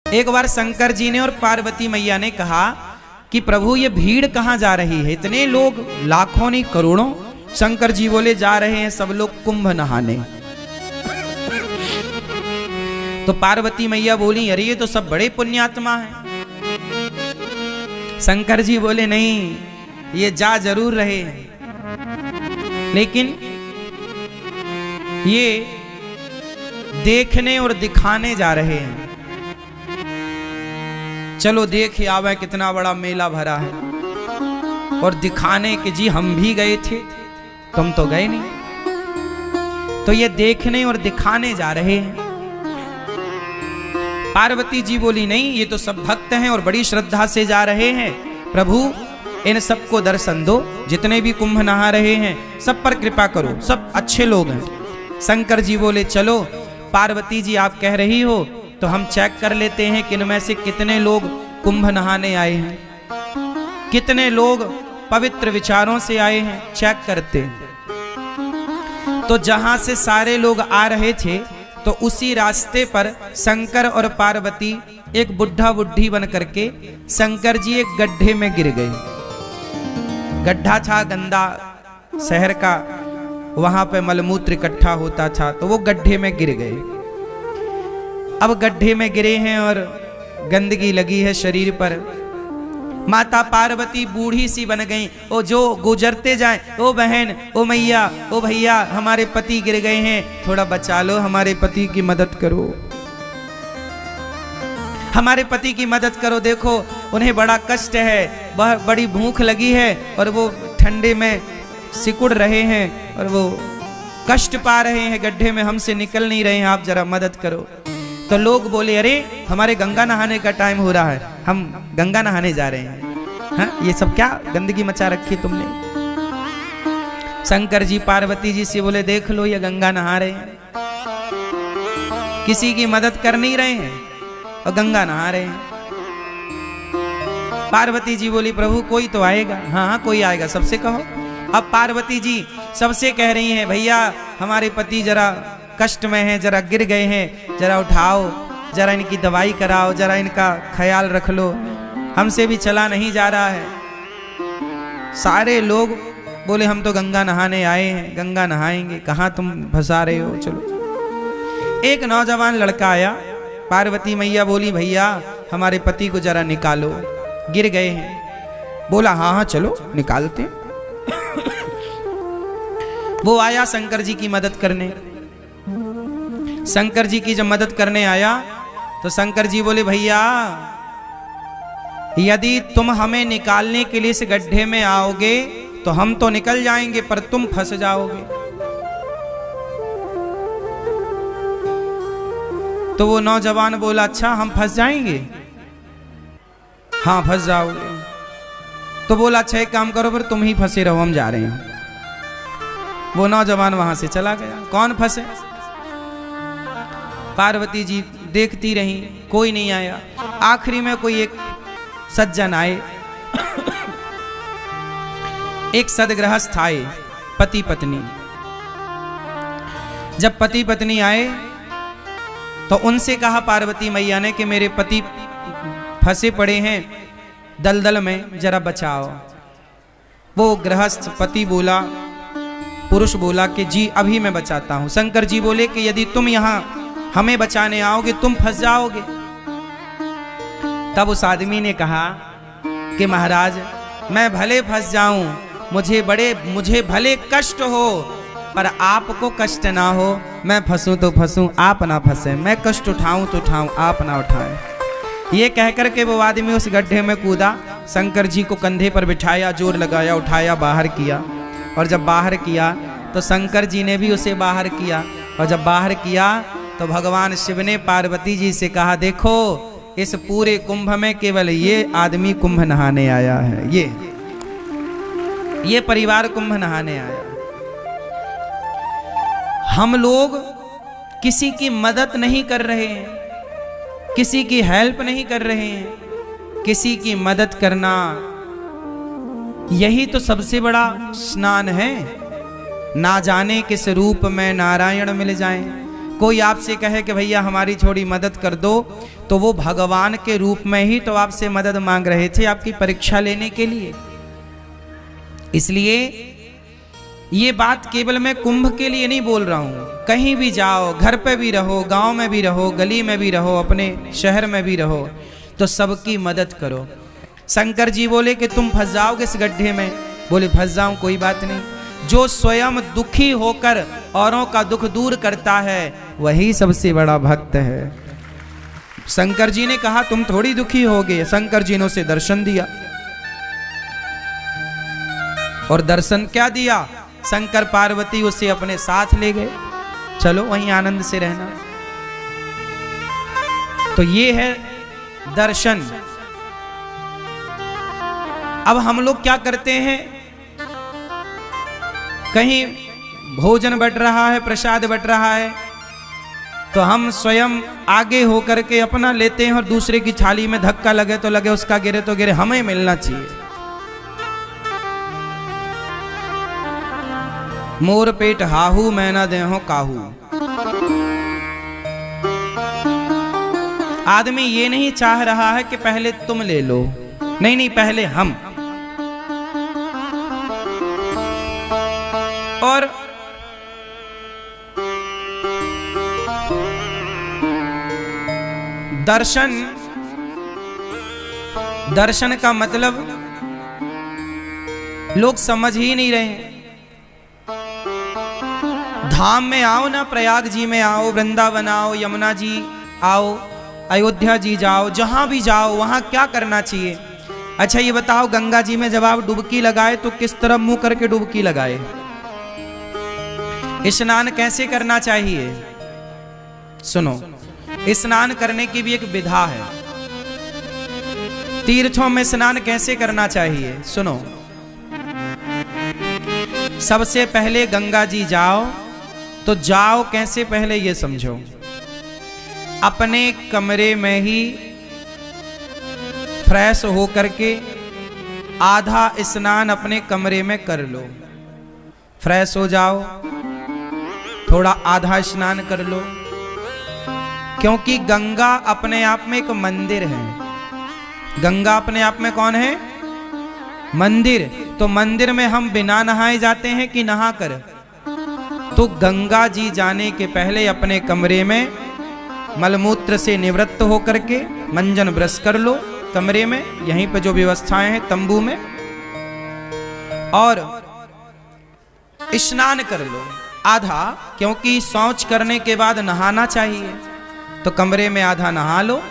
एक बार शंकर जी ने और पार्वती मैया ने कहा कि प्रभु ये भीड़ कहाँ जा रही है, इतने लोग लाखों नहीं करोड़ों। शंकर जी बोले जा रहे हैं सब लोग कुंभ नहाने। तो पार्वती मैया बोली अरे ये तो सब बड़े पुण्यात्मा हैं। शंकर जी बोले नहीं, ये जा जरूर रहे हैं, लेकिन ये देखने और दिखाने जा रहे हैं। चलो देख आवे कितना बड़ा मेला भरा है, और दिखाने के जी हम भी गए थे, तुम तो गए नहीं। तो ये देखने और दिखाने जा रहे हैं। पार्वती जी बोली नहीं, ये तो सब भक्त हैं और बड़ी श्रद्धा से जा रहे हैं। प्रभु इन सबको दर्शन दो, जितने भी कुंभ नहा रहे हैं सब पर कृपा करो, सब अच्छे लोग हैं। शंकर जी बोले चलो पार्वती जी आप कह रही हो तो हम चेक कर लेते हैं कि इनमें से कितने लोग कुंभ नहाने आए हैं, कितने लोग पवित्र विचारों से आए हैं, चेक करते। तो जहां से सारे लोग आ रहे थे तो उसी रास्ते पर शंकर और पार्वती एक बुढ़ा बुढ़ी बन करके शंकर जी एक गड्ढे में गिर गए। गड्ढा था गंदा शहर का, वहां पे मलमूत्र इकट्ठा होता था, तो वो गड्ढे में गिर गए। अब गड्ढे में गिरे हैं और गंदगी लगी है शरीर पर। माता पार्वती बूढ़ी सी बन गई। ओ जो गुजरते जाएं, ओ बहन, ओ मैया, ओ भैया, हमारे पति गिर गए हैं, थोड़ा बचा लो, हमारे पति की मदद करो, हमारे पति की मदद करो। देखो उन्हें बड़ा कष्ट है, बड़ी भूख लगी है और वो ठंडे में सिकुड़ रहे हैं और वो कष्ट पा रहे हैं, गड्ढे में हमसे निकल नहीं रहे हैं, आप जरा मदद करो। तो लोग बोले अरे हमारे गंगा नहाने का टाइम हो रहा है, हम गंगा नहाने जा रहे हैं। हाँ ये सब क्या गंदगी मचा रखी तुमने। शंकर जी पार्वती जी से बोले देख लो ये गंगा नहा रहे हैं, किसी की मदद कर नहीं रहे हैं और गंगा नहा रहे हैं। पार्वती जी बोली प्रभु कोई तो आएगा। हाँ हाँ कोई आएगा, सबसे कहो। अब पार्वती जी सबसे कह रही हैं भैया हमारे पति जरा कष्ट में हैं, जरा गिर गए हैं, जरा उठाओ, जरा इनकी दवाई कराओ, जरा इनका ख्याल रख लो, हमसे भी चला नहीं जा रहा है। सारे लोग बोले हम तो गंगा नहाने आए हैं, गंगा नहाएंगे, कहाँ तुम फंसा रहे हो, चलो। एक नौजवान लड़का आया, पार्वती मैया बोली भैया हमारे पति को जरा निकालो, गिर गए हैं। बोला हाँ हाँ चलो निकालते। वो आया शंकर जी की मदद करने। शंकर जी की जब मदद करने आया तो शंकर जी बोले भैया यदि तुम हमें निकालने के लिए इस गड्ढे में आओगे तो हम तो निकल जाएंगे, पर तुम फंस जाओगे। तो वो नौजवान बोला अच्छा हम फंस जाएंगे? हाँ फंस जाओगे। तो बोला अच्छा एक काम करो, फिर तुम ही फंसे रहो, हम जा रहे हैं। वो नौजवान वहां से चला गया। कौन फंसे? पार्वती जी देखती रही, कोई नहीं आया। आखिरी में कोई एक सज्जन आए, एक सदगृहस्थ आए, पति पत्नी। जब पति पत्नी आए तो उनसे कहा पार्वती मैया ने कि मेरे पति फंसे पड़े हैं दलदल में, जरा बचाओ। वो गृहस्थ पति बोला, पुरुष बोला कि जी अभी मैं बचाता हूं। शंकर जी बोले कि यदि तुम यहां हमें बचाने आओगे तुम फंस जाओगे। तब उस आदमी ने कहा कि महाराज मैं भले फंस जाऊं, मुझे भले कष्ट हो, पर आपको कष्ट ना हो। मैं फंसूं तो फंसूं, आप ना फंसे, मैं कष्ट उठाऊं तो उठाऊं, आप ना उठाएं। ये कहकर के वो आदमी उस गड्ढे में कूदा, शंकर जी को कंधे पर बिठाया, जोर लगाया, उठाया, बाहर किया। और जब बाहर किया तो शंकर जी ने भी उसे बाहर किया। और जब बाहर किया तो भगवान शिव ने पार्वती जी से कहा देखो इस पूरे कुंभ में केवल ये आदमी कुंभ नहाने आया है, ये परिवार कुंभ नहाने आया। हम लोग किसी की मदद नहीं कर रहे हैं, किसी की हेल्प नहीं कर रहे हैं। किसी की मदद करना यही तो सबसे बड़ा स्नान है। ना जाने किस रूप में नारायण मिल जाएं, कोई आपसे कहे कि भैया हमारी थोड़ी मदद कर दो, तो वो भगवान के रूप में ही तो आपसे मदद मांग रहे थे, आपकी परीक्षा लेने के लिए। इसलिए ये बात केवल मैं कुंभ के लिए नहीं बोल रहा हूं, कहीं भी जाओ, घर पे भी रहो, गांव में भी रहो, गली में भी रहो, अपने शहर में भी रहो, तो सबकी मदद करो। शंकर जी बोले कि तुम फंस जाओगे इस गड्ढे में, बोले फंस जाऊं कोई बात नहीं। जो स्वयं दुखी होकर औरों का दुख दूर करता है वही सबसे बड़ा भक्त है। शंकर जी ने कहा तुम थोड़ी दुखी होगे, शंकर जी ने उसे दर्शन दिया। और दर्शन क्या दिया? शंकर पार्वती उसे अपने साथ ले गए, चलो वहीं आनंद से रहना। तो ये है दर्शन। अब हम लोग क्या करते हैं, कहीं भोजन बट रहा है, प्रसाद बट रहा है, तो हम स्वयं आगे होकर के अपना लेते हैं और दूसरे की थाली में धक्का लगे तो लगे, उसका गिरे तो गिरे, हमें मिलना चाहिए। मोर पेट हाहू मैं ना देहो काहू। आदमी ये नहीं चाह रहा है कि पहले तुम ले लो, नहीं नहीं, पहले हम। और दर्शन का मतलब लोग समझ ही नहीं रहे। धाम में आओ ना, प्रयाग जी में आओ, वृंदावन आओ, यमुना जी आओ, अयोध्या जी जाओ, जहां भी जाओ वहां क्या करना चाहिए? अच्छा ये बताओ, गंगा जी में जब आप डुबकी लगाए तो किस तरफ मुंह करके डुबकी लगाए? स्नान कैसे करना चाहिए? सुनो, स्नान करने की भी एक विधा है। तीर्थों में स्नान कैसे करना चाहिए? सुनो, सबसे पहले गंगा जी जाओ, तो जाओ कैसे पहले ये समझो। अपने कमरे में ही फ्रेश होकर के आधा स्नान अपने कमरे में कर लो। फ्रेश हो जाओ, थोड़ा आधा स्नान कर लो, क्योंकि गंगा अपने आप में एक मंदिर है। गंगा अपने आप में कौन है? मंदिर। तो मंदिर में हम बिना नहाए जाते हैं कि नहा कर? तो गंगा जी जाने के पहले अपने कमरे में मलमूत्र से निवृत्त होकर के मंजन ब्रश कर लो कमरे में, यहीं पे जो व्यवस्थाएं हैं तंबू में, और स्नान कर लो आधा, क्योंकि शौच करने के बाद नहाना चाहिए। तो कमरे में आधा नहा लो।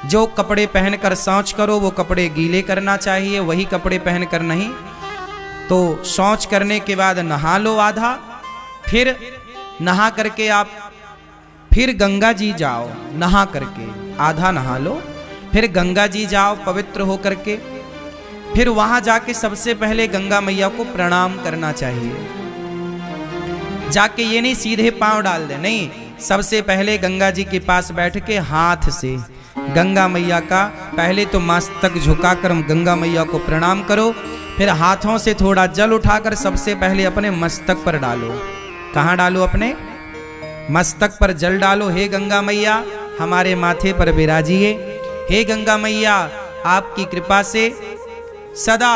जो कपड़े पहनकर शौच करो वो कपड़े गीले करना चाहिए, वही कपड़े पहनकर नहीं। तो शौच करने के बाद नहा लो आधा, फिर नहा करके आप फिर गंगा जी जाओ, नहा करके आधा नहा लो, फिर गंगा जी जाओ पवित्र होकर के, फिर वहां जाके सबसे पहले गंगा मैया को प्रणाम करना चाहिए। जाके ये नहीं सीधे पांव डाल दे, नहीं, सबसे पहले गंगा जी के पास बैठ के हाथ से गंगा मैया का पहले तो मस्तक झुकाकर गंगा मैया को प्रणाम करो, फिर हाथों से थोड़ा जल उठाकर सबसे पहले अपने मस्तक पर डालो। कहाँ डालो? अपने मस्तक पर जल डालो। हे गंगा मैया हमारे माथे पर विराजिए। हे गंगा मैया आपकी कृपा से सदा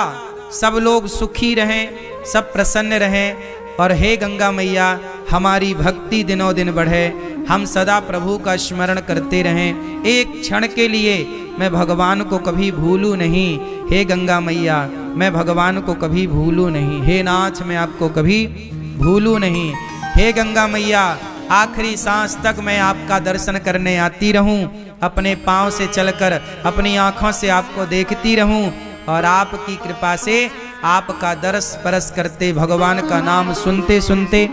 सब लोग सुखी रहें, सब प्रसन्न रहें, और हे गंगा मैया हमारी भक्ति दिनों दिन बढ़े, हम सदा प्रभु का स्मरण करते रहें। एक क्षण के लिए मैं भगवान को कभी भूलूं नहीं। हे गंगा मैया मैं भगवान को कभी भूलूं नहीं। हे नाथ मैं आपको कभी भूलूं नहीं। हे गंगा मैया आखिरी सांस तक मैं आपका दर्शन करने आती रहूं, अपने पांव से चलकर अपनी आंखों से आपको देखती रहूं, और आपकी कृपा से आपका दरस परस करते, भगवान का नाम सुनते सुनते,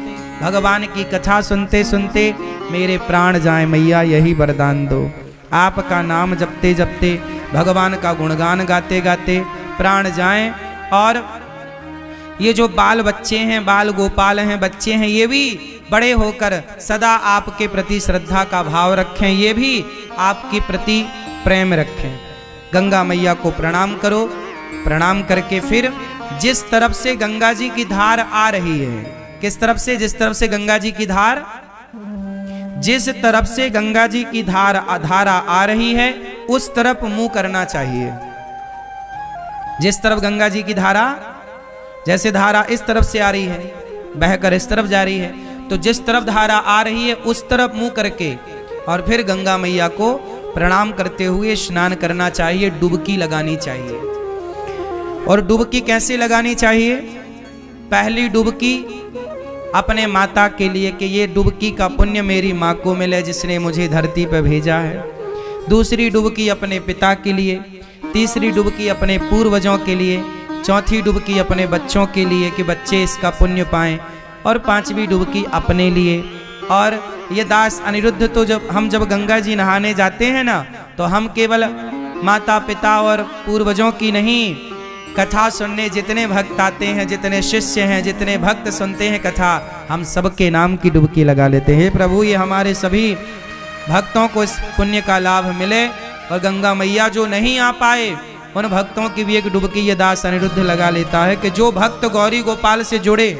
भगवान की कथा सुनते सुनते मेरे प्राण जाएं मैया, यही वरदान दो। आपका नाम जपते जपते, भगवान का गुणगान गाते गाते प्राण जाएं। और ये जो बाल बच्चे हैं, बाल गोपाल हैं, बच्चे हैं, ये भी बड़े होकर सदा आपके प्रति श्रद्धा का भाव रखें, ये भी आपके प्रति प्रेम रखें। गंगा मैया को प्रणाम करो। प्रणाम करके फिर जिस तरफ से गंगा जी की धार आ रही है, किस तरफ से? जिस तरफ से गंगा जी की धार, जिस तरफ से गंगा जी की धारा आ रही है उस तरफ मुंह करना चाहिए। जिस तरफ गंगा जी की धारा, जैसे धारा इस तरफ से आ रही है, बहकर इस तरफ जा रही है, तो जिस तरफ धारा आ रही है उस तरफ मुंह करके और फिर गंगा मैया को प्रणाम करते हुए स्नान करना चाहिए, डुबकी लगानी चाहिए। और डुबकी कैसे लगानी चाहिए? पहली डुबकी अपने माता के लिए कि ये डुबकी का पुण्य मेरी माँ को मिले जिसने मुझे धरती पर भेजा है। दूसरी डुबकी अपने पिता के लिए, तीसरी डुबकी अपने पूर्वजों के लिए, चौथी डुबकी अपने बच्चों के लिए कि बच्चे इसका पुण्य पाएं, और पांचवी डुबकी अपने लिए। और ये दास अनिरुद्ध तो जब गंगा जी नहाने जाते हैं ना, तो हम केवल माता पिता और पूर्वजों की नहीं, कथा सुनने जितने भक्त आते हैं, जितने शिष्य हैं, जितने भक्त सुनते हैं कथा, हम सबके नाम की डुबकी लगा लेते हैं। प्रभु ये हमारे सभी भक्तों को इस पुण्य का लाभ मिले, और गंगा मैया जो नहीं आ पाए उन भक्तों की भी एक डुबकी ये दास अनिरुद्ध लगा लेता है कि जो भक्त गौरी गोपाल से जुड़े,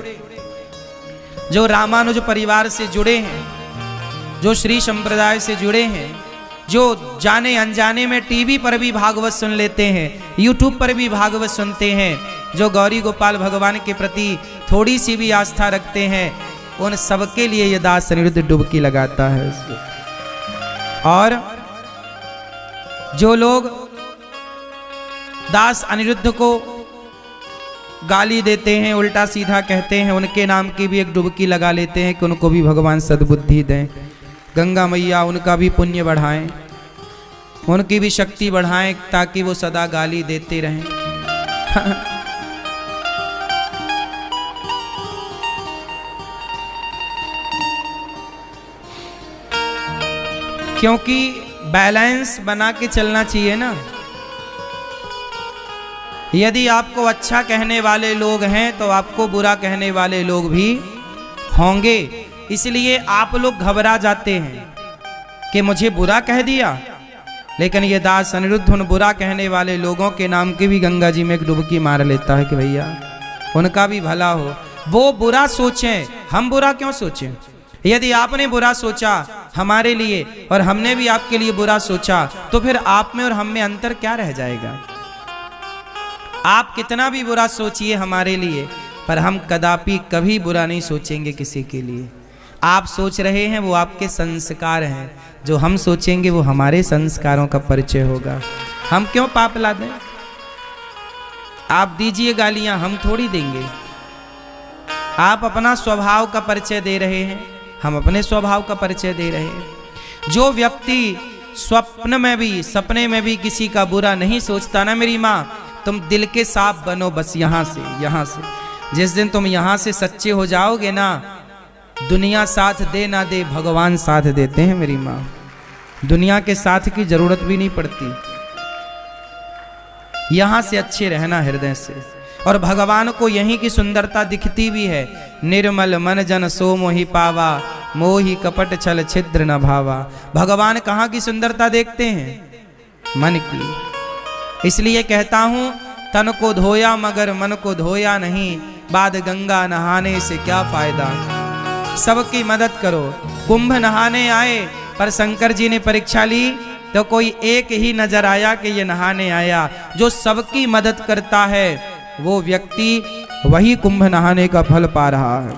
जो रामानुज परिवार से जुड़े हैं, जो श्री संप्रदाय से जुड़े हैं, जो जाने अनजाने में टीवी पर भी भागवत सुन लेते हैं, यूट्यूब पर भी भागवत सुनते हैं, जो गौरी गोपाल भगवान के प्रति थोड़ी सी भी आस्था रखते हैं, उन सबके लिए ये दास अनिरुद्ध डुबकी लगाता है। और जो लोग दास अनिरुद्ध को गाली देते हैं, उल्टा सीधा कहते हैं, उनके नाम की भी एक डुबकी लगा लेते हैं कि उनको भी भगवान सद्बुद्धि दें, गंगा मैया उनका भी पुण्य बढ़ाएं, उनकी भी शक्ति बढ़ाएं, ताकि वो सदा गाली देते रहें। क्योंकि बैलेंस बना के चलना चाहिए ना। यदि आपको अच्छा कहने वाले लोग हैं तो आपको बुरा कहने वाले लोग भी होंगे, इसलिए आप लोग घबरा जाते हैं कि मुझे बुरा कह दिया। लेकिन ये दास अनिरुद्ध उन बुरा कहने वाले लोगों के नाम की भी गंगा जी में एक डुबकी मार लेता है कि भैया उनका भी भला हो। वो बुरा सोचें, हम बुरा क्यों सोचें? यदि आपने बुरा सोचा हमारे लिए और हमने भी आपके लिए बुरा सोचा, तो फिर आप में और हम में अंतर क्या रह जाएगा? आप कितना भी बुरा सोचिए हमारे लिए, पर हम कदापि कभी बुरा नहीं सोचेंगे किसी के लिए। आप सोच रहे हैं वो आपके संस्कार हैं, जो हम सोचेंगे वो हमारे संस्कारों का परिचय होगा। हम क्यों पाप ला दें? आप दीजिए गालियां, हम थोड़ी देंगे। आप अपना स्वभाव का परिचय दे रहे हैं, हम अपने स्वभाव का परिचय दे रहे हैं। जो व्यक्ति स्वप्न में भी, सपने में भी किसी का बुरा नहीं सोचता ना मेरी माँ, तुम दिल के साफ बनो बस यहाँ से। जिस दिन तुम यहाँ से सच्चे हो जाओगे ना, दुनिया साथ दे ना दे, भगवान साथ देते हैं मेरी माँ। दुनिया के साथ की जरूरत भी नहीं पड़ती, यहाँ से अच्छे रहना हृदय से। और भगवान को यहीं की सुंदरता दिखती भी है। निर्मल मन जन सो मोहि पावा, मोहि कपट छल छिद्र न भावा। भगवान कहाँ की सुंदरता देखते हैं? मन की। इसलिए कहता हूं, तन को धोया मगर मन को धोया नहीं, बाद गंगा नहाने से क्या फायदा। सबकी मदद करो। कुंभ नहाने आए, पर शंकर जी ने परीक्षा ली तो कोई एक ही नजर आया कि ये नहाने आया। जो सबकी मदद करता है वो व्यक्ति वही कुंभ नहाने का फल पा रहा है।